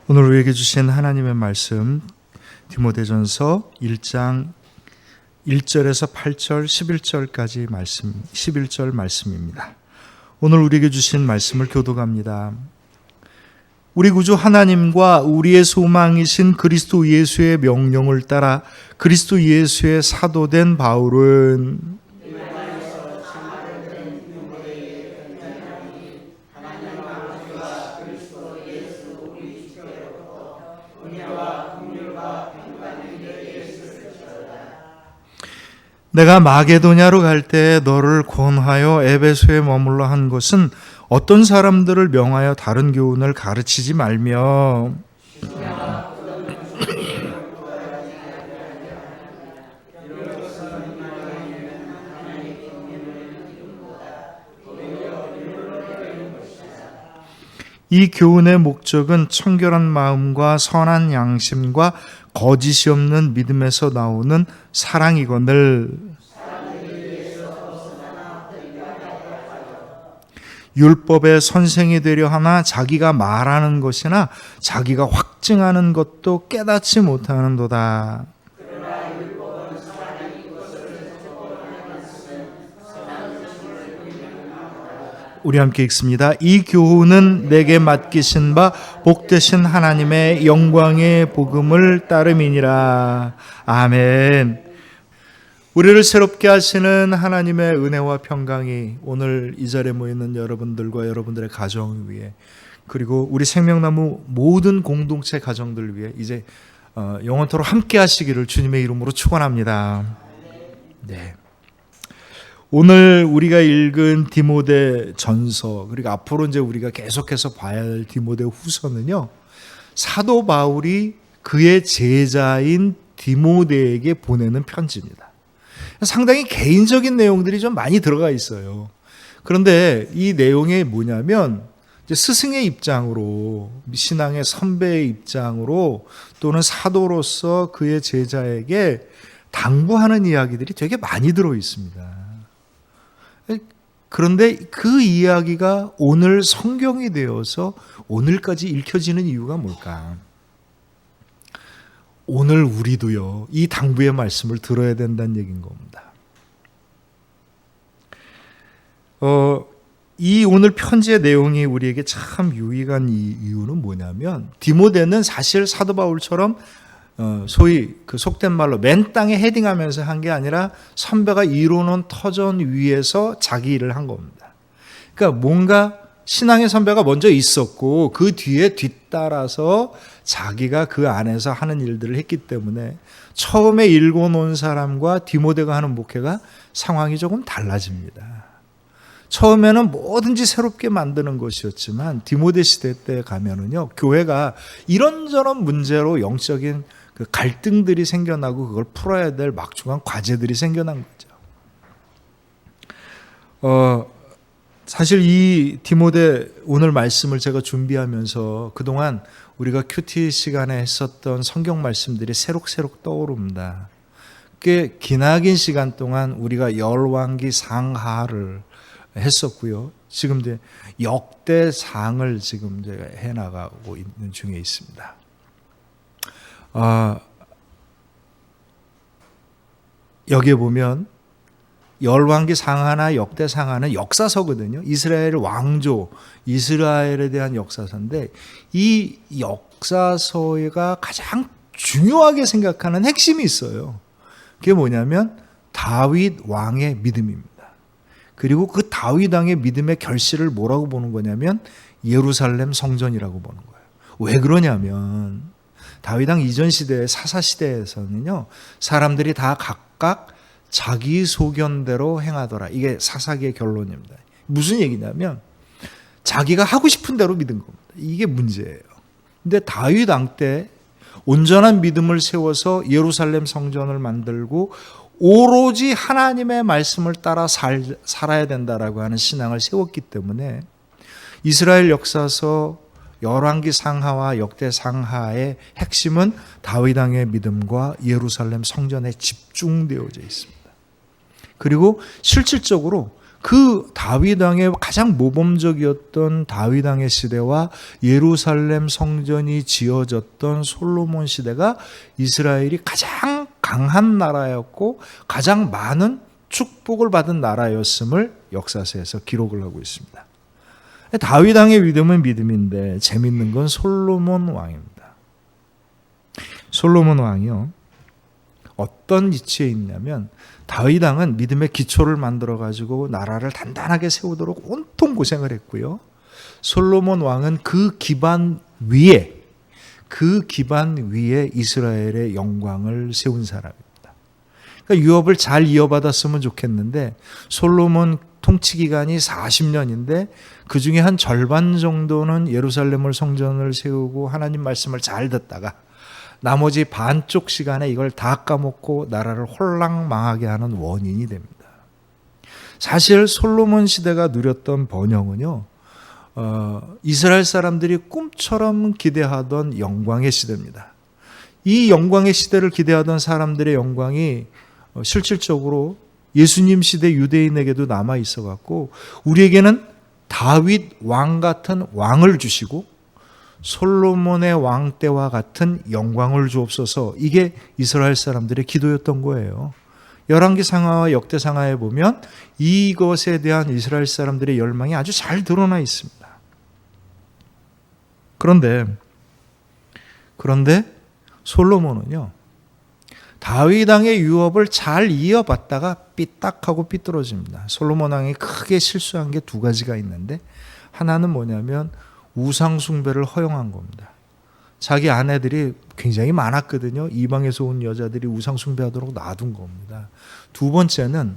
오늘 우리에게 주신 하나님의 말씀 디모데전서 1장 1절에서 8절 11절까지 말씀 11절 말씀입니다. 오늘 우리에게 주신 말씀을 교독합니다. 우리 구주 하나님과 우리의 소망이신 그리스도 예수의 명령을 따라 그리스도 예수의 사도된 바울은 내가 마게도냐로 갈 때 너를 권하여 에베소에 머물러 한 것은 어떤 사람들을 명하여 다른 교훈을 가르치지 말며 이 교훈의 목적은 청결한 마음과 선한 양심과 거짓이 없는 믿음에서 나오는 사랑이거늘 율법의 선생이 되려 하나 자기가 말하는 것이나 자기가 확증하는 것도 깨닫지 못하는도다. 우리 함께 읽습니다. 이 교훈은 내게 맡기신 바 복되신 하나님의 영광의 복음을 따름이니라. 아멘. 우리를 새롭게 하시는 하나님의 은혜와 평강이 오늘 이 자리에 모이는 여러분들과 여러분들의 가정을 위해, 그리고 우리 생명나무 모든 공동체 가정들을 위해 이제 영원토록 함께 하시기를 주님의 이름으로 축원합니다. 네. 오늘 우리가 읽은 디모데 전서, 그리고 앞으로 이제 우리가 계속해서 봐야 할 디모데 후서는요, 사도 바울이 그의 제자인 디모데에게 보내는 편지입니다. 상당히 개인적인 내용들이 좀 많이 들어가 있어요. 그런데 이 내용이 뭐냐면, 이제 스승의 입장으로, 신앙의 선배의 입장으로, 또는 사도로서 그의 제자에게 당부하는 이야기들이 되게 많이 들어 있습니다. 그런데 그 이야기가 오늘 성경이 되어서 오늘까지 읽혀지는 이유가 뭘까? 오늘 우리도요, 이 당부의 말씀을 들어야 된다는 얘기인 겁니다. 이 오늘 편지의 내용이 우리에게 참 유익한 이유는 뭐냐면, 디모데는 사실 사도 바울처럼 소위 그 속된 말로 맨 땅에 헤딩하면서 한 게 아니라 선배가 이루는 터전 위에서 자기 일을 한 겁니다. 그러니까 뭔가 신앙의 선배가 먼저 있었고 그 뒤에 뒤따라서 자기가 그 안에서 하는 일들을 했기 때문에 처음에 읽어놓은 사람과 디모데가 하는 목회가 상황이 조금 달라집니다. 처음에는 뭐든지 새롭게 만드는 것이었지만 디모데 시대 때 가면은요, 교회가 이런저런 문제로 영적인 그 갈등들이 생겨나고 그걸 풀어야 될 막중한 과제들이 생겨난 거죠. 사실 이 디모데 오늘 말씀을 제가 준비하면서 그동안 우리가 큐티 시간에 했었던 성경 말씀들이 새록새록 떠오릅니다. 꽤 기나긴 시간 동안 우리가 열왕기 상하를 했었고요. 지금 이제 역대상을 지금 제가 해나가고 있는 중에 있습니다. 여기에 보면 열왕기 상하나 역대상하는 역사서거든요. 이스라엘 왕조, 이스라엘에 대한 역사서인데 이 역사서가 가장 중요하게 생각하는 핵심이 있어요. 그게 뭐냐면 다윗 왕의 믿음입니다. 그리고 그 다윗 왕의 믿음의 결실을 뭐라고 보는 거냐면 예루살렘 성전이라고 보는 거예요. 왜 그러냐면 다윗 왕 이전 시대의 사사 시대에서는요, 사람들이 다 각각 자기 소견대로 행하더라. 이게 사사기의 결론입니다. 무슨 얘기냐면 자기가 하고 싶은 대로 믿은 겁니다. 이게 문제예요. 근데 다윗 왕 때 온전한 믿음을 세워서 예루살렘 성전을 만들고 오로지 하나님의 말씀을 따라 살아야 된다라고 하는 신앙을 세웠기 때문에 이스라엘 역사서 열왕기 상하와 역대 상하의 핵심은 다윗 왕의 믿음과 예루살렘 성전에 집중되어져 있습니다. 그리고 실질적으로 그 다윗 왕의 가장 모범적이었던 다윗 왕의 시대와 예루살렘 성전이 지어졌던 솔로몬 시대가 이스라엘이 가장 강한 나라였고 가장 많은 축복을 받은 나라였음을 역사서에서 기록을 하고 있습니다. 다윗 왕의 믿음은 믿음인데 재밌는 건 솔로몬 왕입니다. 솔로몬 왕이요, 어떤 이치에 있냐면 다윗 왕은 믿음의 기초를 만들어 가지고 나라를 단단하게 세우도록 온통 고생을 했고요. 솔로몬 왕은 그 기반 위에 이스라엘의 영광을 세운 사람입니다. 그러니까 유업을 잘 이어받았으면 좋겠는데 솔로몬 통치 기간이 40년인데 그 중에 한 절반 정도는 예루살렘을 성전을 세우고 하나님 말씀을 잘 듣다가 나머지 반쪽 시간에 이걸 다 까먹고 나라를 홀랑망하게 하는 원인이 됩니다. 사실 솔로몬 시대가 누렸던 번영은요, 이스라엘 사람들이 꿈처럼 기대하던 영광의 시대입니다. 이 영광의 시대를 기대하던 사람들의 영광이 실질적으로 예수님 시대 유대인에게도 남아 있어 갖고 우리에게는 다윗 왕 같은 왕을 주시고 솔로몬의 왕 때와 같은 영광을 주옵소서, 이게 이스라엘 사람들의 기도였던 거예요. 열왕기 상하와 역대 상하에 보면 이것에 대한 이스라엘 사람들의 열망이 아주 잘 드러나 있습니다. 그런데 솔로몬은요, 다윗 왕의 유업을 잘 이어받다가 삐딱하고 삐뚤어집니다. 솔로몬 왕이 크게 실수한 게 두 가지가 있는데, 하나는 뭐냐면 우상 숭배를 허용한 겁니다. 자기 아내들이 굉장히 많았거든요. 이방에서 온 여자들이 우상 숭배하도록 놔둔 겁니다. 두 번째는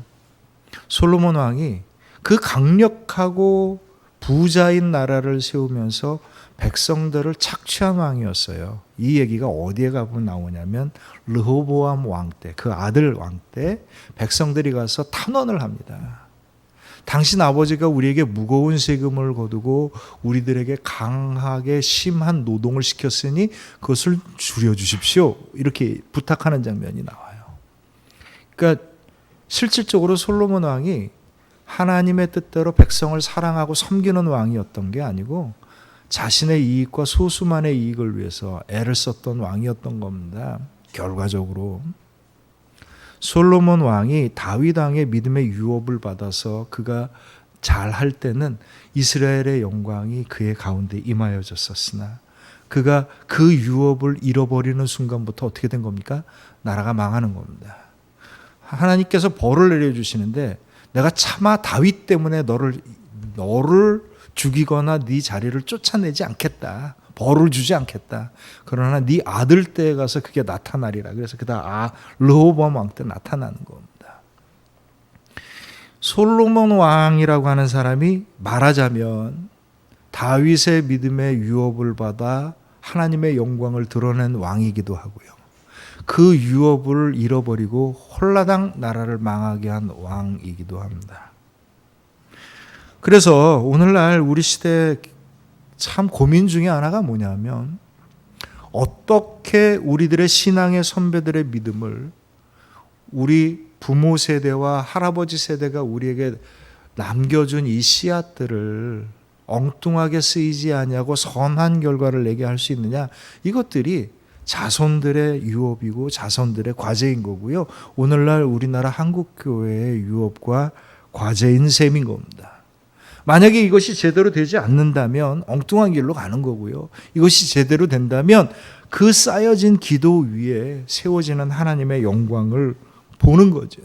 솔로몬 왕이 그 강력하고 부자인 나라를 세우면서 백성들을 착취한 왕이었어요. 이 얘기가 어디에 가보면 나오냐면 르호보암 왕 때, 그 아들 왕 때 백성들이 가서 탄원을 합니다. 당신 아버지가 우리에게 무거운 세금을 거두고 우리들에게 강하게 심한 노동을 시켰으니 그것을 줄여주십시오, 이렇게 부탁하는 장면이 나와요. 그러니까 실질적으로 솔로몬 왕이 하나님의 뜻대로 백성을 사랑하고 섬기는 왕이었던 게 아니고 자신의 이익과 소수만의 이익을 위해서 애를 썼던 왕이었던 겁니다. 결과적으로 솔로몬 왕이 다윗 왕의 믿음의 유업을 받아서 그가 잘할 때는 이스라엘의 영광이 그의 가운데 임하여졌었으나 그가 그 유업을 잃어버리는 순간부터 어떻게 된 겁니까? 나라가 망하는 겁니다. 하나님께서 벌을 내려주시는데 내가 차마 다윗 때문에 너를 죽이거나 네 자리를 쫓아내지 않겠다, 벌을 주지 않겠다. 그러나 네 아들 때에 가서 그게 나타나리라. 그래서 그다음 르호보암 왕 때 나타나는 겁니다. 솔로몬 왕이라고 하는 사람이 말하자면 다윗의 믿음의 유업을 받아 하나님의 영광을 드러낸 왕이기도 하고요, 그 유업을 잃어버리고 홀라당 나라를 망하게 한 왕이기도 합니다. 그래서 오늘날 우리 시대 참 고민 중에 하나가 뭐냐면 어떻게 우리들의 신앙의 선배들의 믿음을 우리 부모 세대와 할아버지 세대가 우리에게 남겨준 이 씨앗들을 엉뚱하게 쓰이지 아니하고 선한 결과를 내게 할 수 있느냐, 이것들이 자손들의 유업이고 자손들의 과제인 거고요, 오늘날 우리나라 한국교회의 유업과 과제인 셈인 겁니다. 만약에 이것이 제대로 되지 않는다면 엉뚱한 길로 가는 거고요, 이것이 제대로 된다면 그 쌓여진 기도 위에 세워지는 하나님의 영광을 보는 거죠.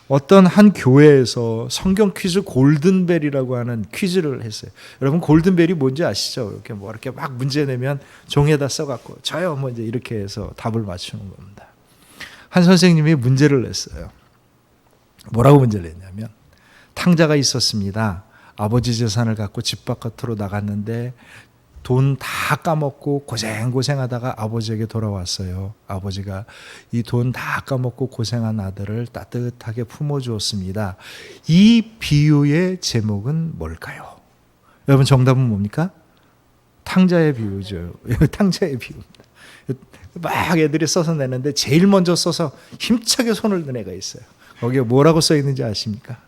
어떤 한 교회에서 성경 퀴즈 골든벨이라고 하는 퀴즈를 했어요. 여러분 골든벨이 뭔지 아시죠? 이렇게 막 문제 내면 종에다 써갖고 저요 이제 이렇게 해서 답을 맞추는 겁니다. 한 선생님이 문제를 냈어요. 뭐라고 문제를 냈냐면, 탕자가 있었습니다. 아버지 재산을 갖고 집 바깥으로 나갔는데 돈 다 까먹고 고생하다가 아버지에게 돌아왔어요. 아버지가 이 돈 다 까먹고 고생한 아들을 따뜻하게 품어주었습니다. 이 비유의 제목은 뭘까요? 여러분 정답은 뭡니까? 탕자의 비유죠. 탕자의 비유입니다. 막 애들이 써서 내는데 제일 먼저 써서 힘차게 손을 든 애가 있어요. 거기에 뭐라고 써 있는지 아십니까?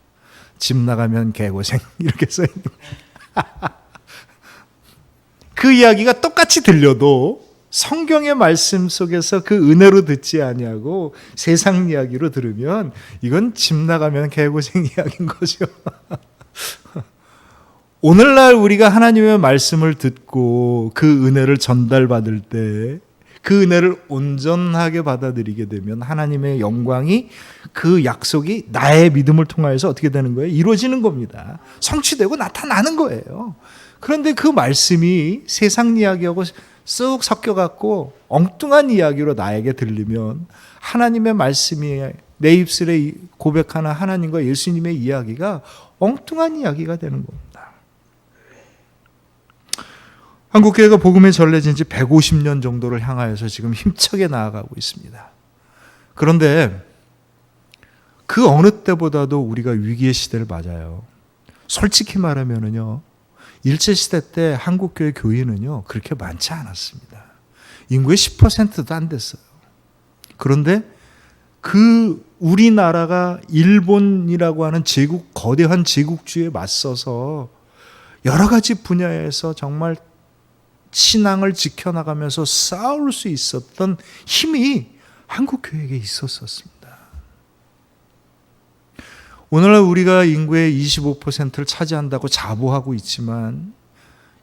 집 나가면 개고생 이렇게 써있는 그 이야기가 똑같이 들려도 성경의 말씀 속에서 그 은혜로 듣지 아니하고 세상 이야기로 들으면 이건 집 나가면 개고생 이야기인 거죠. 오늘날 우리가 하나님의 말씀을 듣고 그 은혜를 전달받을 때 그 은혜를 온전하게 받아들이게 되면 하나님의 영광이 그 약속이 나의 믿음을 통하여서 어떻게 되는 거예요? 이루어지는 겁니다. 성취되고 나타나는 거예요. 그런데 그 말씀이 세상 이야기하고 쑥 섞여갖고 엉뚱한 이야기로 나에게 들리면 하나님의 말씀이 내 입술에 고백하는 하나님과 예수님의 이야기가 엉뚱한 이야기가 되는 겁니다. 한국교회가 복음에 전래진 지 150년 정도를 향하여서 지금 힘차게 나아가고 있습니다. 그런데 그 어느 때보다도 우리가 위기의 시대를 맞아요. 솔직히 말하면요, 일제시대 때 한국교회 교인은요, 그렇게 많지 않았습니다. 인구의 10%도 안 됐어요. 그런데 그 우리나라가 일본이라고 하는 거대한 제국주의에 맞서서 여러 가지 분야에서 정말 신앙을 지켜나가면서 싸울 수 있었던 힘이 한국교회에게 있었습니다. 오늘날 우리가 인구의 25%를 차지한다고 자부하고 있지만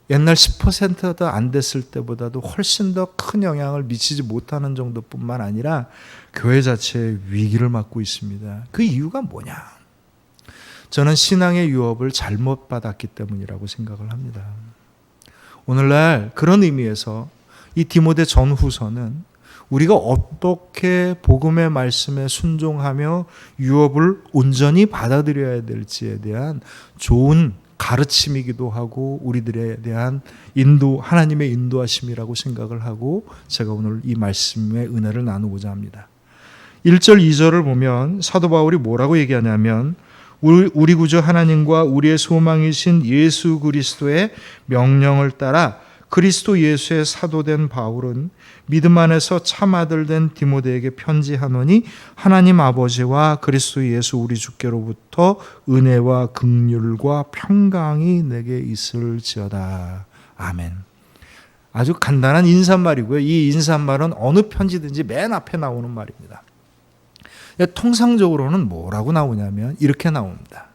옛날 10%도 안 됐을 때보다도 훨씬 더 큰 영향을 미치지 못하는 정도뿐만 아니라 교회 자체의 위기를 맞고 있습니다. 그 이유가 뭐냐? 저는 신앙의 유업을 잘못 받았기 때문이라고 생각을 합니다. 오늘날 그런 의미에서 이 디모데 전후서는 우리가 어떻게 복음의 말씀에 순종하며 유업을 온전히 받아들여야 될지에 대한 좋은 가르침이기도 하고 우리들에 대한 하나님의 인도하심이라고 생각을 하고 제가 오늘 이 말씀의 은혜를 나누고자 합니다. 1절, 2절을 보면 사도 바울이 뭐라고 얘기하냐면 우리 구주 하나님과 우리의 소망이신 예수 그리스도의 명령을 따라 그리스도 예수의 사도된 바울은 믿음 안에서 참 아들 된 디모데에게 편지하노니 하나님 아버지와 그리스도 예수 우리 주께로부터 은혜와 긍휼과 평강이 내게 있을지어다. 아멘. 아주 간단한 인사말이고요. 이 인사말은 어느 편지든지 맨 앞에 나오는 말입니다. 통상적으로는 뭐라고 나오냐면 이렇게 나옵니다.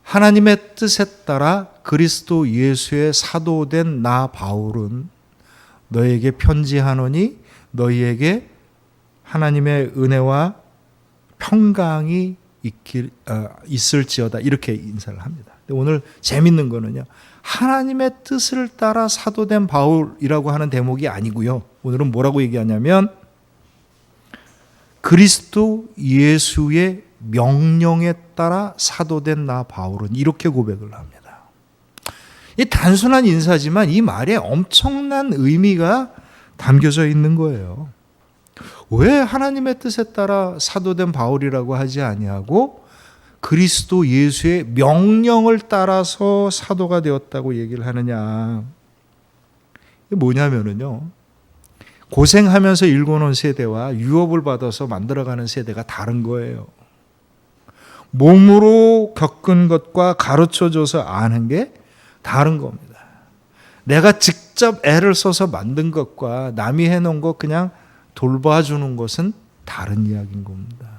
하나님의 뜻에 따라 그리스도 예수의 사도된 나 바울은 너에게 편지하노니 너희에게 하나님의 은혜와 평강이 있을지어다. 이렇게 인사를 합니다. 오늘 재밌는 거는요, 하나님의 뜻을 따라 사도된 바울이라고 하는 대목이 아니고요. 오늘은 뭐라고 얘기하냐면 그리스도 예수의 명령에 따라 사도된 나 바울은 이렇게 고백을 합니다. 이 단순한 인사지만 이 말에 엄청난 의미가 담겨져 있는 거예요. 왜 하나님의 뜻에 따라 사도된 바울이라고 하지 아니하고 그리스도 예수의 명령을 따라서 사도가 되었다고 얘기를 하느냐? 이게 뭐냐면요, 고생하면서 읽어놓은 세대와 유업을 받아서 만들어가는 세대가 다른 거예요. 몸으로 겪은 것과 가르쳐줘서 아는 게 다른 겁니다. 내가 직접 애를 써서 만든 것과 남이 해놓은 것 그냥 돌봐주는 것은 다른 이야기인 겁니다.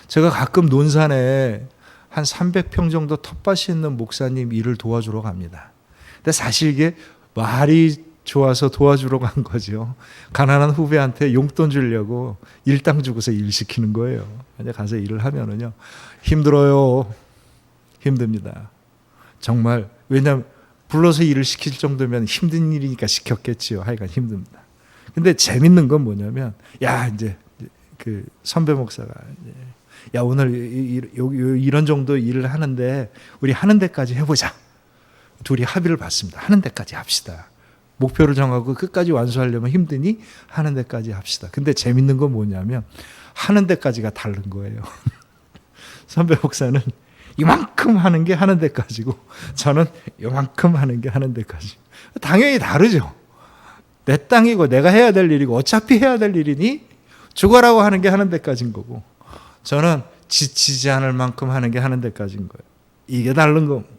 제가 가끔 논산에 한 300평 정도 텃밭이 있는 목사님 일을 도와주러 갑니다. 근데 사실 이게 말이 좋아서 도와주러 간 거죠. 가난한 후배한테 용돈 주려고 일당 주고서 일 시키는 거예요. 근데 가서 일을 하면은요, 힘들어요. 힘듭니다. 정말. 왜냐하면 불러서 일을 시킬 정도면 힘든 일이니까 시켰겠지요. 하여간 힘듭니다. 근데 재밌는 건 뭐냐면, 이제 그 선배 목사가 오늘 이런 정도 일을 하는데 우리 하는 데까지 해보자. 둘이 합의를 받습니다. 하는 데까지 합시다. 목표를 정하고 끝까지 완수하려면 힘드니 하는 데까지 합시다. 근데 재밌는 건 뭐냐면 하는 데까지가 다른 거예요. 선배 목사는 이만큼 하는 게 하는 데까지고 저는 이만큼 하는 게 하는 데까지. 당연히 다르죠. 내 땅이고 내가 해야 될 일이고 어차피 해야 될 일이니 죽어라고 하는 게 하는 데까지인 거고, 저는 지치지 않을 만큼 하는 게 하는 데까지인 거예요. 이게 다른 겁니다.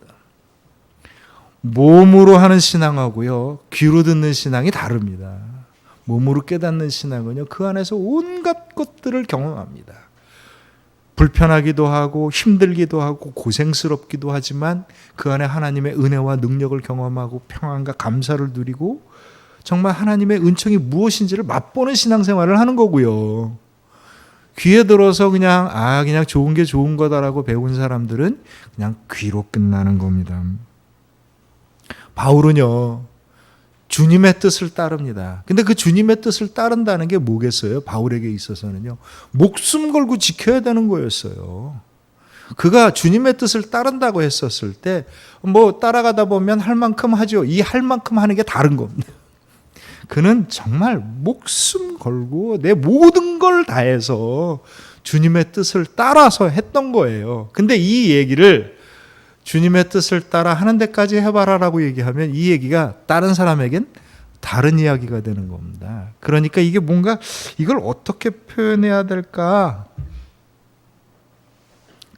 몸으로 하는 신앙하고요, 귀로 듣는 신앙이 다릅니다. 몸으로 깨닫는 신앙은요, 그 안에서 온갖 것들을 경험합니다. 불편하기도 하고 힘들기도 하고 고생스럽기도 하지만 그 안에 하나님의 은혜와 능력을 경험하고 평안과 감사를 누리고 정말 하나님의 은총이 무엇인지를 맛보는 신앙생활을 하는 거고요. 귀에 들어서 그냥 좋은 게 좋은 거다라고 배운 사람들은 그냥 귀로 끝나는 겁니다. 바울은요, 주님의 뜻을 따릅니다. 근데 그 주님의 뜻을 따른다는 게 뭐겠어요? 바울에게 있어서는요, 목숨 걸고 지켜야 되는 거였어요. 그가 주님의 뜻을 따른다고 했었을 때 따라가다 보면 할 만큼 하죠. 이 할 만큼 하는 게 다른 겁니다. 그는 정말 목숨 걸고 내 모든 걸 다해서 주님의 뜻을 따라서 했던 거예요. 근데 이 얘기를 주님의 뜻을 따라 하는 데까지 해봐라라고 얘기하면 이 얘기가 다른 사람에겐 다른 이야기가 되는 겁니다. 그러니까 이게 뭔가 이걸 어떻게 표현해야 될까?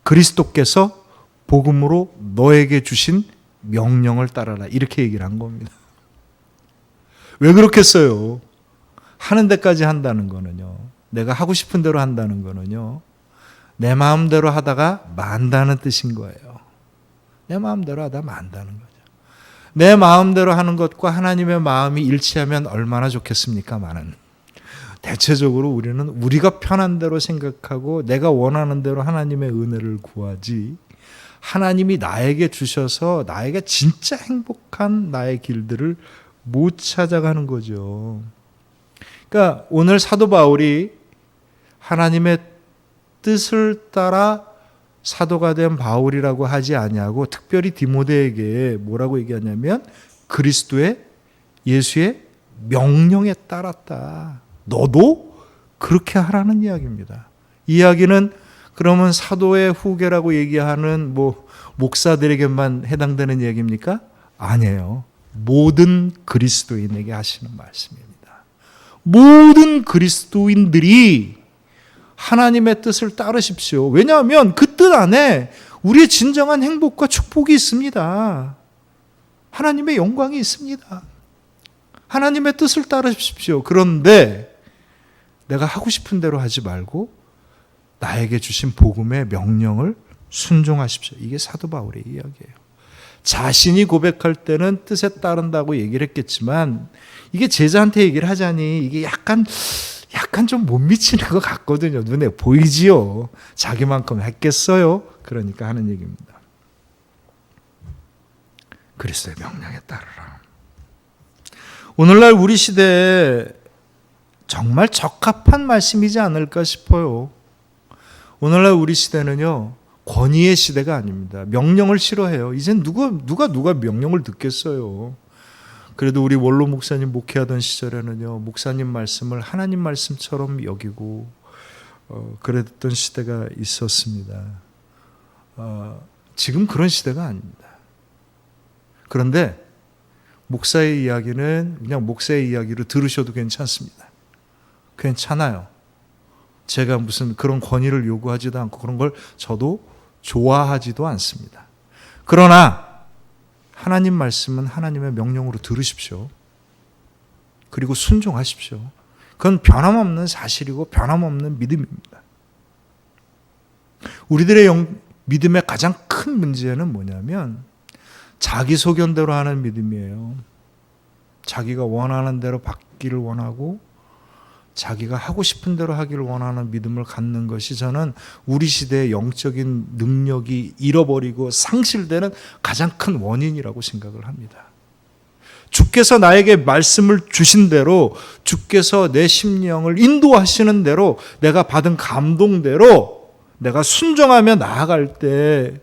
그리스도께서 복음으로 너에게 주신 명령을 따라라, 이렇게 얘기를 한 겁니다. 왜 그렇겠어요? 하는 데까지 한다는 거는요, 내가 하고 싶은 대로 한다는 거는요, 내 마음대로 하다가 만다는 뜻인 거예요. 내 마음대로 하다 만다는 거죠. 내 마음대로 하는 것과 하나님의 마음이 일치하면 얼마나 좋겠습니까마는. 대체적으로 우리는 우리가 편한 대로 생각하고 내가 원하는 대로 하나님의 은혜를 구하지, 하나님이 나에게 주셔서 나에게 진짜 행복한 나의 길들을 못 찾아가는 거죠. 그러니까 오늘 사도 바울이 하나님의 뜻을 따라 사도가 된 바울이라고 하지 아니하고 특별히 디모데에게 뭐라고 얘기하냐면 그리스도의 예수의 명령에 따랐다. 너도 그렇게 하라는 이야기입니다. 이 이야기는 그러면 사도의 후계라고 얘기하는 목사들에게만 해당되는 얘기입니까? 아니에요. 모든 그리스도인에게 하시는 말씀입니다. 모든 그리스도인들이 하나님의 뜻을 따르십시오. 왜냐하면 그 뜻 안에 우리의 진정한 행복과 축복이 있습니다. 하나님의 영광이 있습니다. 하나님의 뜻을 따르십시오. 그런데 내가 하고 싶은 대로 하지 말고 나에게 주신 복음의 명령을 순종하십시오. 이게 사도 바울의 이야기예요. 자신이 고백할 때는 뜻에 따른다고 얘기를 했겠지만 이게 제자한테 얘기를 하자니 이게 약간 좀 못 미치는 것 같거든요. 눈에 보이지요. 자기만큼 했겠어요. 그러니까 하는 얘기입니다. 그리스도의 명령에 따르라. 오늘날 우리 시대에 정말 적합한 말씀이지 않을까 싶어요. 오늘날 우리 시대는요, 권위의 시대가 아닙니다. 명령을 싫어해요. 이젠 누가 명령을 듣겠어요. 그래도 우리 원로 목사님 목회하던 시절에는요, 목사님 말씀을 하나님 말씀처럼 여기고 그랬던 시대가 있었습니다. 지금 그런 시대가 아닙니다. 그런데 목사의 이야기는 그냥 목사의 이야기로 들으셔도 괜찮습니다. 괜찮아요. 제가 무슨 그런 권위를 요구하지도 않고 그런 걸 저도 좋아하지도 않습니다. 그러나 하나님 말씀은 하나님의 명령으로 들으십시오. 그리고 순종하십시오. 그건 변함없는 사실이고 변함없는 믿음입니다. 우리들의 믿음의 가장 큰 문제는 뭐냐면 자기 소견대로 하는 믿음이에요. 자기가 원하는 대로 받기를 원하고 자기가 하고 싶은 대로 하기를 원하는 믿음을 갖는 것이 저는 우리 시대의 영적인 능력이 잃어버리고 상실되는 가장 큰 원인이라고 생각을 합니다. 주께서 나에게 말씀을 주신 대로, 주께서 내 심령을 인도하시는 대로, 내가 받은 감동대로 내가 순종하며 나아갈 때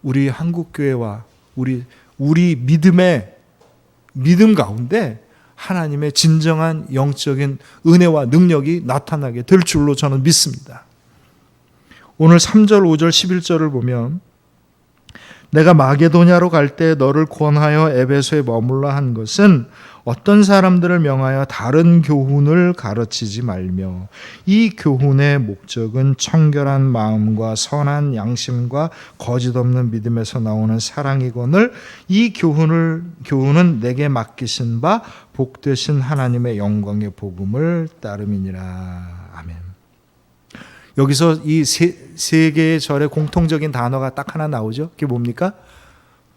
우리 한국교회와 우리 믿음 가운데 하나님의 진정한 영적인 은혜와 능력이 나타나게 될 줄로 저는 믿습니다. 오늘 3절, 5절, 11절을 보면 내가 마게도냐로 갈 때 너를 권하여 에베소에 머물라 한 것은 어떤 사람들을 명하여 다른 교훈을 가르치지 말며 이 교훈의 목적은 청결한 마음과 선한 양심과 거짓 없는 믿음에서 나오는 사랑이거늘 이 교훈은 내게 맡기신 바 복되신 하나님의 영광의 복음을 따름이니라. 아멘. 여기서 이 세 개의 절의 공통적인 단어가 딱 하나 나오죠. 그게 뭡니까?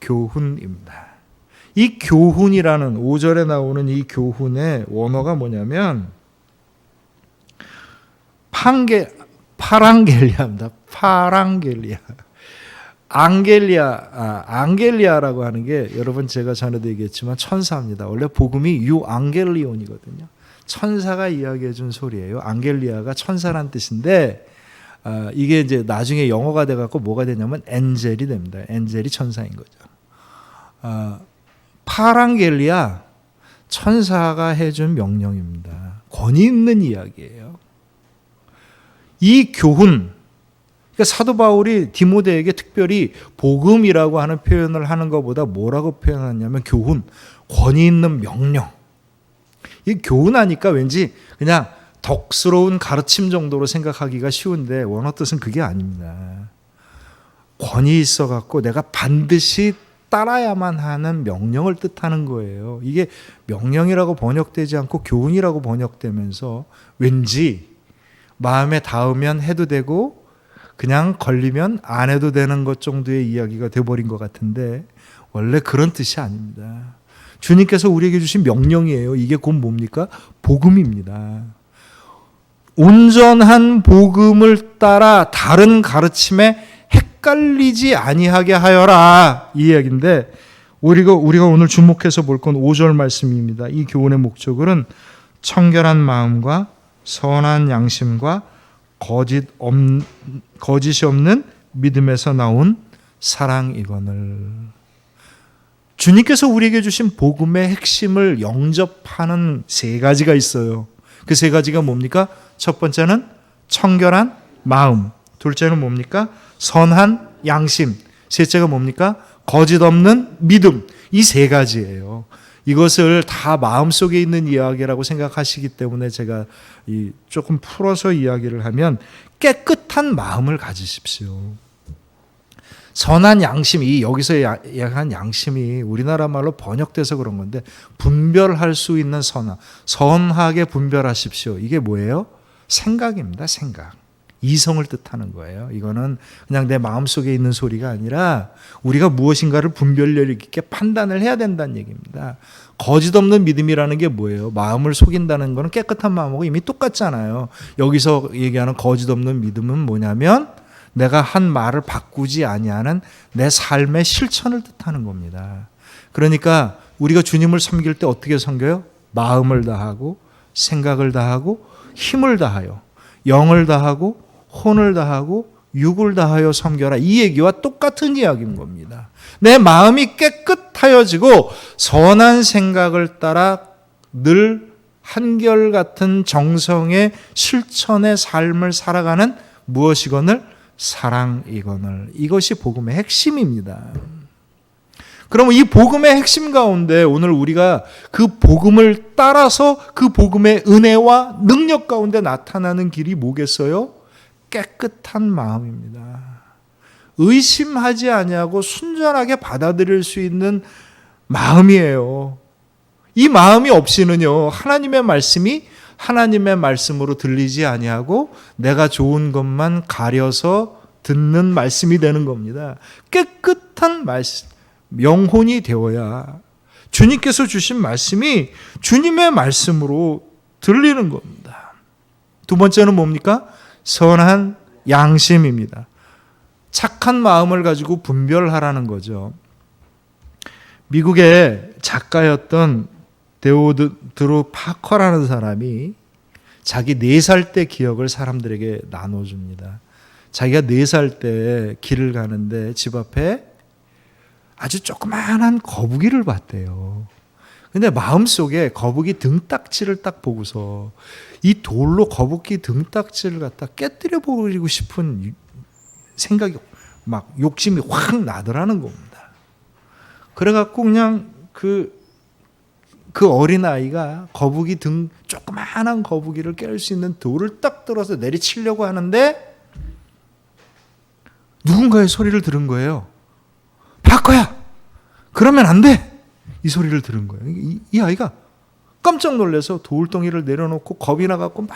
교훈입니다. 이 교훈이라는 5절에 나오는 이 교훈의 원어가 뭐냐면 파랑겔리아입니다. 파랑겔리아. 앙겔리아라고 하는 게 여러분 제가 전에도 얘기했지만 천사입니다. 원래 복음이 유앙겔리온이거든요. 천사가 이야기해 준 소리예요. 앙겔리아가 천사란 뜻인데 이게 이제 나중에 영어가 돼 갖고 뭐가 되냐면 엔젤이 됩니다. 엔젤이 천사인 거죠. 파랑겔리아, 천사가 해준 명령입니다. 권위 있는 이야기예요. 이 교훈, 그러니까 사도 바울이 디모데에게 특별히 복음이라고 하는 표현을 하는 것보다 뭐라고 표현하냐면 교훈, 권위 있는 명령. 이 교훈하니까 왠지 그냥 덕스러운 가르침 정도로 생각하기가 쉬운데 원어 뜻은 그게 아닙니다. 권위 있어 갖고 내가 반드시 따라야만 하는 명령을 뜻하는 거예요. 이게 명령이라고 번역되지 않고 교훈이라고 번역되면서 왠지 마음에 닿으면 해도 되고 그냥 걸리면 안 해도 되는 것 정도의 이야기가 돼버린 것 같은데 원래 그런 뜻이 아닙니다. 주님께서 우리에게 주신 명령이에요. 이게 곧 뭡니까? 복음입니다. 온전한 복음을 따라 다른 가르침에 헷갈리지 아니하게 하여라, 이 이야기인데 우리가 오늘 주목해서 볼 건 5절 말씀입니다. 이 교훈의 목적은 청결한 마음과 선한 양심과 거짓이 없는 믿음에서 나온 사랑이거늘. 주님께서 우리에게 주신 복음의 핵심을 영접하는 세 가지가 있어요. 그 세 가지가 뭡니까? 첫 번째는 청결한 마음, 둘째는 뭡니까? 선한 양심, 셋째가 뭡니까? 거짓 없는 믿음. 이 세 가지예요. 이것을 다 마음속에 있는 이야기라고 생각하시기 때문에 제가 조금 풀어서 이야기를 하면 깨끗한 마음을 가지십시오. 선한 양심이, 여기서 이야기한 양심이 우리나라 말로 번역돼서 그런 건데 분별할 수 있는 선하게 분별하십시오. 이게 뭐예요? 생각입니다. 생각. 이성을 뜻하는 거예요. 이거는 그냥 내 마음속에 있는 소리가 아니라 우리가 무엇인가를 분별력 있게 판단을 해야 된다는 얘기입니다. 거짓 없는 믿음이라는 게 뭐예요? 마음을 속인다는 거는 깨끗한 마음하고 이미 똑같잖아요. 여기서 얘기하는 거짓 없는 믿음은 뭐냐면 내가 한 말을 바꾸지 아니하는 내 삶의 실천을 뜻하는 겁니다. 그러니까 우리가 주님을 섬길 때 어떻게 섬겨요? 마음을 다하고 생각을 다하고 힘을 다하여 영을 다하고 혼을 다하고 육을 다하여 섬겨라. 이 얘기와 똑같은 이야기인 겁니다. 내 마음이 깨끗하여지고 선한 생각을 따라 늘 한결같은 정성의 실천의 삶을 살아가는 무엇이거늘? 사랑이거늘. 이것이 복음의 핵심입니다. 그럼 이 복음의 핵심 가운데 오늘 우리가 그 복음을 따라서 그 복음의 은혜와 능력 가운데 나타나는 길이 뭐겠어요? 깨끗한 마음입니다. 의심하지 아니하고 순전하게 받아들일 수 있는 마음이에요. 이 마음이 없이는요, 하나님의 말씀이 하나님의 말씀으로 들리지 아니하고 내가 좋은 것만 가려서 듣는 말씀이 되는 겁니다. 깨끗한 말씀, 영혼이 되어야 주님께서 주신 말씀이 주님의 말씀으로 들리는 겁니다. 두 번째는 뭡니까? 선한 양심입니다. 착한 마음을 가지고 분별하라는 거죠. 미국의 작가였던 데오드루 파커라는 사람이 자기 4살 때 기억을 사람들에게 나눠줍니다. 자기가 4살 때 길을 가는데 집 앞에 아주 조그마한 거북이를 봤대요. 근데 마음속에 거북이 등딱지를 딱 보고서 이 돌로 거북이 등딱지를 갖다 깨뜨려 버리고 싶은 생각이 막 욕심이 확 나더라는 겁니다. 그래갖고 그냥 그 어린아이가 거북이 조그마한 거북이를 깰 수 있는 돌을 딱 들어서 내리치려고 하는데 누군가의 소리를 들은 거예요. 바꿔야! 그러면 안 돼! 이 소리를 들은 거예요. 이 아이가 깜짝 놀라서 돌덩이를 내려놓고 겁이 나갖고 막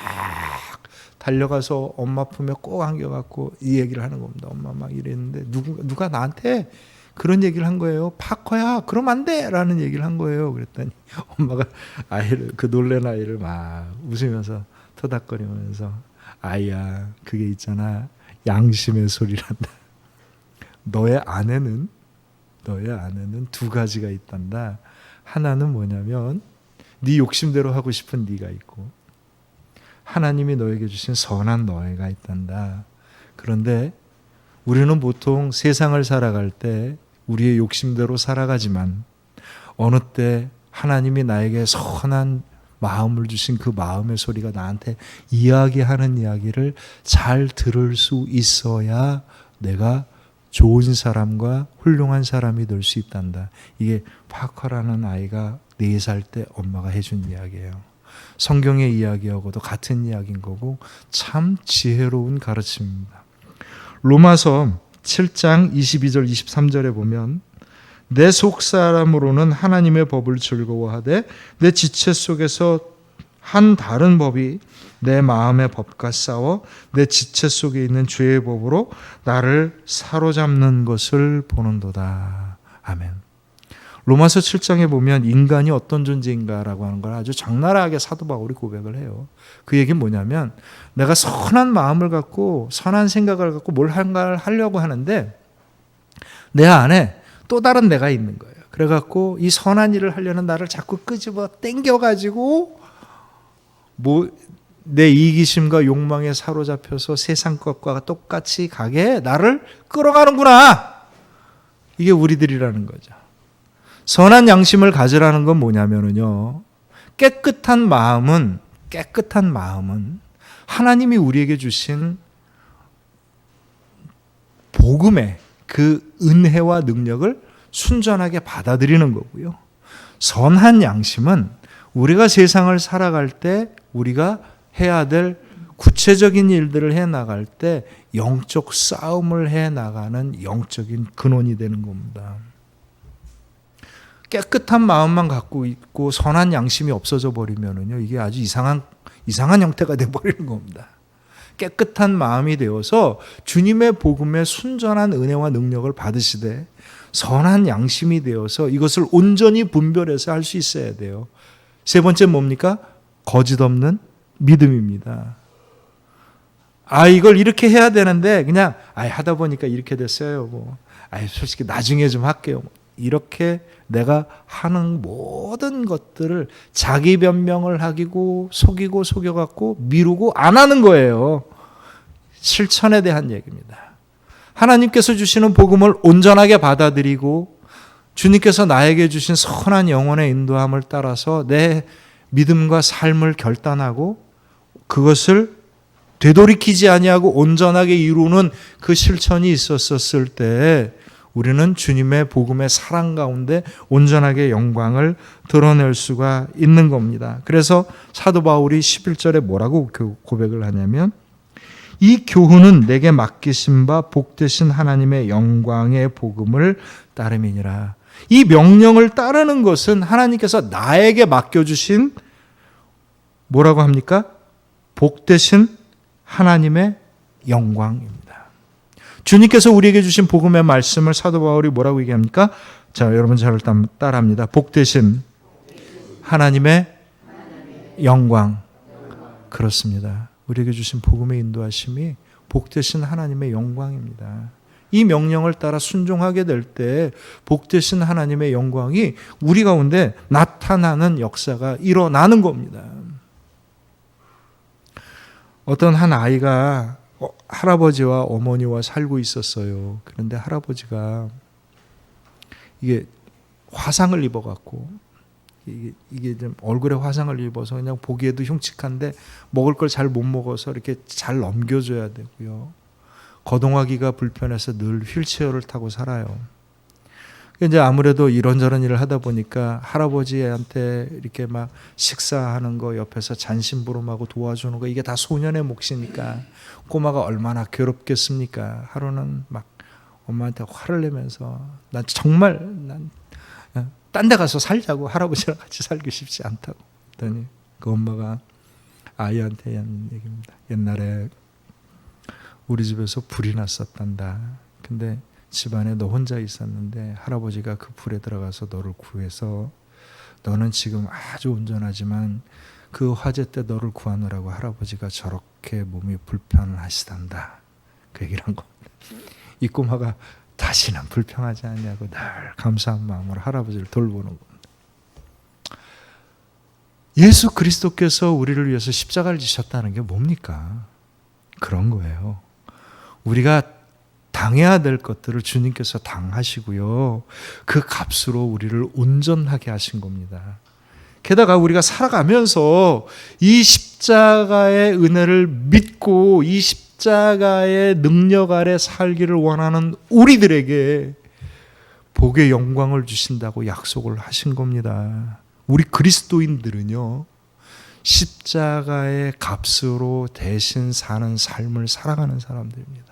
달려가서 엄마 품에 꼭 안겨갖고 이 얘기를 하는 겁니다. 엄마 막 이랬는데 누가 나한테 그런 얘기를 한 거예요. 파커야, 그럼 안 돼! 라는 얘기를 한 거예요. 그랬더니 엄마가 그 놀란 아이를 막 웃으면서 토닥거리면서 아이야, 그게 있잖아. 양심의 소리란다. 너의 안에는 두 가지가 있단다. 하나는 뭐냐면 네 욕심대로 하고 싶은 네가 있고, 하나님이 너에게 주신 선한 너희가 있단다. 그런데 우리는 보통 세상을 살아갈 때 우리의 욕심대로 살아가지만 어느 때 하나님이 나에게 선한 마음을 주신 그 마음의 소리가 나한테 이야기하는 이야기를 잘 들을 수 있어야 내가 좋은 사람과 훌륭한 사람이 될 수 있단다. 이게 파커라는 아이가 4살 때 엄마가 해준 이야기예요. 성경의 이야기하고도 같은 이야기인 거고 참 지혜로운 가르침입니다. 로마서 7장 22절 23절에 보면 내 속사람으로는 하나님의 법을 즐거워하되 내 지체 속에서 한 다른 법이 내 마음의 법과 싸워 내 지체 속에 있는 죄의 법으로 나를 사로잡는 것을 보는도다. 아멘. 로마서 7장에 보면 인간이 어떤 존재인가라고 하는 걸 아주 적나라하게 사도 바울이 고백을 해요. 그 얘기는 뭐냐면 내가 선한 마음을 갖고 선한 생각을 갖고 뭘 하려고 하는데 내 안에 또 다른 내가 있는 거예요. 그래갖고 이 선한 일을 하려는 나를 자꾸 끄집어 당겨가지고 내 이기심과 욕망에 사로잡혀서 세상 것과 똑같이 가게 나를 끌어가는구나. 이게 우리들이라는 거죠. 선한 양심을 가지라는 건 뭐냐면요. 깨끗한 마음은 하나님이 우리에게 주신 복음의 그 은혜와 능력을 순전하게 받아들이는 거고요. 선한 양심은 우리가 세상을 살아갈 때 우리가 해야 될 구체적인 일들을 해 나갈 때 영적 싸움을 해 나가는 영적인 근원이 되는 겁니다. 깨끗한 마음만 갖고 있고 선한 양심이 없어져 버리면은요, 이게 아주 이상한 형태가 돼 버리는 겁니다. 깨끗한 마음이 되어서 주님의 복음의 순전한 은혜와 능력을 받으시되 선한 양심이 되어서 이것을 온전히 분별해서 할 수 있어야 돼요. 세 번째 뭡니까? 거짓 없는 믿음입니다. 이걸 이렇게 해야 되는데 그냥 하다 보니까 이렇게 됐어요. 솔직히 나중에 좀 할게요. 이렇게 내가 하는 모든 것들을 자기 변명을 하기고 속이고 속여갖고 미루고 안 하는 거예요. 실천에 대한 얘기입니다. 하나님께서 주시는 복음을 온전하게 받아들이고 주님께서 나에게 주신 선한 영혼의 인도함을 따라서 내 믿음과 삶을 결단하고 그것을 되돌이키지 아니하고 온전하게 이루는 그 실천이 있었을 때 우리는 주님의 복음의 사랑 가운데 온전하게 영광을 드러낼 수가 있는 겁니다. 그래서 사도 바울이 11절에 뭐라고 고백을 하냐면 이 교훈은 내게 맡기신 바 복되신 하나님의 영광의 복음을 따름이니라. 이 명령을 따르는 것은 하나님께서 나에게 맡겨주신 뭐라고 합니까? 복되신 하나님의 영광입니다. 주님께서 우리에게 주신 복음의 말씀을 사도 바울이 뭐라고 얘기합니까? 자, 여러분 저를 따라합니다. 복되신 하나님의 영광. 그렇습니다. 우리에게 주신 복음의 인도하심이 복되신 하나님의 영광입니다. 이 명령을 따라 순종하게 될 때 복되신 하나님의 영광이 우리 가운데 나타나는 역사가 일어나는 겁니다. 어떤 한 아이가 할아버지와 어머니와 살고 있었어요. 그런데 할아버지가 이게 화상을 입어갖고 이게 좀 얼굴에 화상을 입어서 그냥 보기에도 흉측한데 먹을 걸 잘 못 먹어서 이렇게 잘 넘겨줘야 되고요. 거동하기가 불편해서 늘 휠체어를 타고 살아요. 이제 아무래도 이런저런 일을 하다 보니까 할아버지한테 이렇게 막 식사하는 거 옆에서 잔심부름하고 도와주는 거 이게 다 소년의 몫이니까 꼬마가 얼마나 괴롭겠습니까? 하루는 막 엄마한테 화를 내면서 난 정말 딴 데 가서 살자고, 할아버지랑 같이 살기 쉽지 않다고 했더니 그 엄마가 아이한테 한 얘기입니다. 옛날에 우리 집에서 불이 났었단다. 근데 집안에 너 혼자 있었는데 할아버지가 그 불에 들어가서 너를 구해서 너는 지금 아주 온전하지만 그 화재 때 너를 구하느라고 할아버지가 저렇게 몸이 불편을 하시단다. 그 얘기를 한 겁니다. 이 꼬마가 다시는 불평하지 않냐고 늘 감사한 마음으로 할아버지를 돌보는 겁니다. 예수 그리스도께서 우리를 위해서 십자가를 지셨다는 게 뭡니까? 그런 거예요. 우리가 당해야 될 것들을 주님께서 당하시고요. 그 값으로 우리를 온전하게 하신 겁니다. 게다가 우리가 살아가면서 이 십자가의 은혜를 믿고 이 십자가의 능력 아래 살기를 원하는 우리들에게 복의 영광을 주신다고 약속을 하신 겁니다. 우리 그리스도인들은요, 십자가의 값으로 대신 사는 삶을 살아가는 사람들입니다.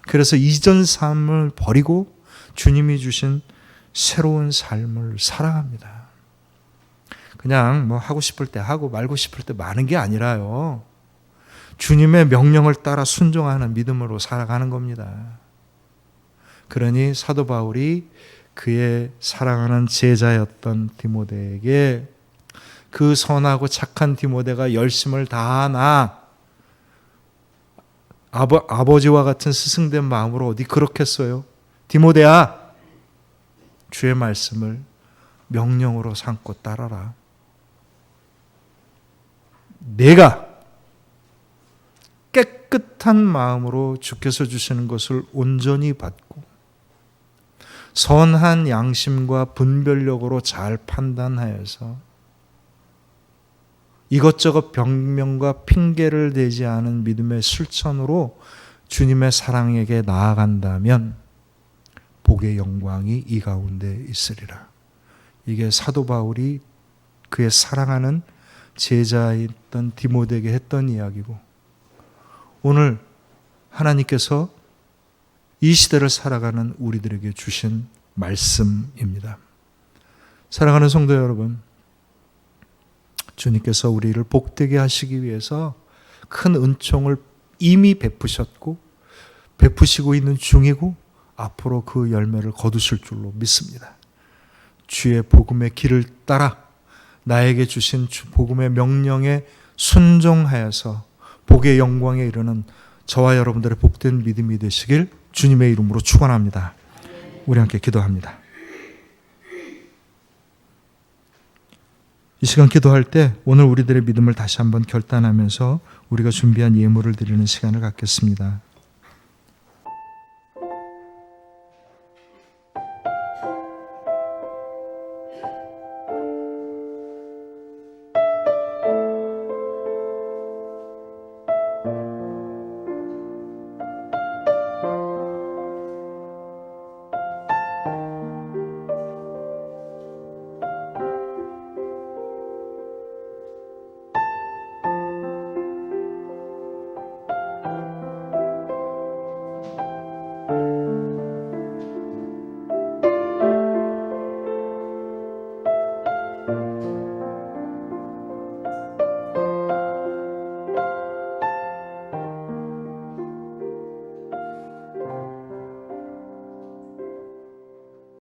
그래서 이전 삶을 버리고 주님이 주신 새로운 삶을 살아갑니다. 그냥 뭐 하고 싶을 때 하고 말고 싶을 때 마는 게 아니라요, 주님의 명령을 따라 순종하는 믿음으로 살아가는 겁니다. 그러니 사도 바울이 그의 사랑하는 제자였던 디모데에게 그 선하고 착한 디모데가 열심을 다하나 아버지와 같은 스승된 마음으로 어디 그렇겠어요? 디모데야, 주의 말씀을 명령으로 삼고 따라라. 내가 깨끗한 마음으로 주께서 주시는 것을 온전히 받고 선한 양심과 분별력으로 잘 판단하여서 이것저것 변명과 핑계를 대지 않은 믿음의 실천으로 주님의 사랑에게 나아간다면 복의 영광이 이 가운데 있으리라. 이게 사도 바울이 그의 사랑하는 제자였던 디모데에게 했던 이야기고, 오늘 하나님께서 이 시대를 살아가는 우리들에게 주신 말씀입니다. 사랑하는 성도 여러분, 주님께서 우리를 복되게 하시기 위해서 큰 은총을 이미 베푸셨고 베푸시고 있는 중이고 앞으로 그 열매를 거두실 줄로 믿습니다. 주의 복음의 길을 따라 나에게 주신 복음의 명령에 순종하여서 복의 영광에 이르는 저와 여러분들의 복된 믿음이 되시길 주님의 이름으로 축원합니다. 우리 함께 기도합니다. 이 시간 기도할 때 오늘 우리들의 믿음을 다시 한번 결단하면서 우리가 준비한 예물을 드리는 시간을 갖겠습니다.